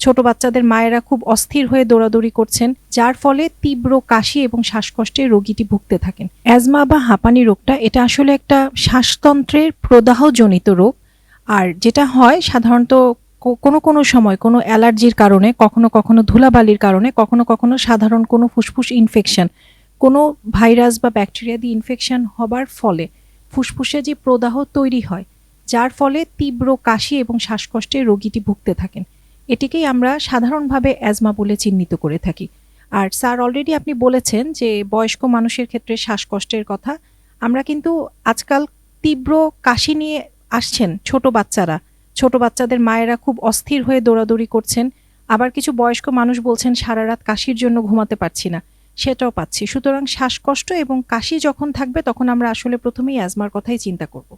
ছোট বাচ্চাদের মায়েরা খুব অস্থির হয়ে দৌড়াদৌড়ি করছেন, যার ফলে তীব্র কাশি এবং শ্বাসকষ্টে রোগীটি ভুগতে থাকেন। অ্যাজমা বা হাঁপানি রোগটা এটা আসলে একটা শ্বাসতন্ত্রের প্রদাহজনিত রোগ। আর যেটা হয় সাধারণত কোনো কোনো সময় কোনো অ্যালার্জির কারণে, কখনো কখনো ধুলাবালির কারণে, কখনো কখনো সাধারণ কোনো ফুসফুস ইনফেকশন, কোনো ভাইরাস বা ব্যাকটেরিয়া দিয়ে ইনফেকশন হবার ফলে ফুসফুসে যে প্রদাহ তৈরি হয়, যার ফলে তীব্র কাশি এবং শ্বাসকষ্টে রোগীটি ভুগতে থাকেন। এটিকেই আমরা সাধারণভাবে অ্যাজমা বলে চিহ্নিত করে থাকি। আর স্যার অলরেডি আপনি বলেছেন যে বয়স্ক মানুষের ক্ষেত্রে শ্বাসকষ্টের কথা। আমরা কিন্তু আজকাল তীব্র কাশি নিয়ে আসছেন ছোট বাচ্চাদের মায়েরা খুব অস্থির হয়ে দৌড়াদৌড়ি করছেন। আবার কিছু বয়স্ক মানুষ বলছেন সারা রাত কাশির জন্য ঘুমাতে পারছি না, সেটাও পাচ্ছি। সুতরাং শ্বাসকষ্ট এবং কাশি যখন থাকবে তখন আমরা আসলে প্রথমেই অ্যাজমার কথাই চিন্তা করব।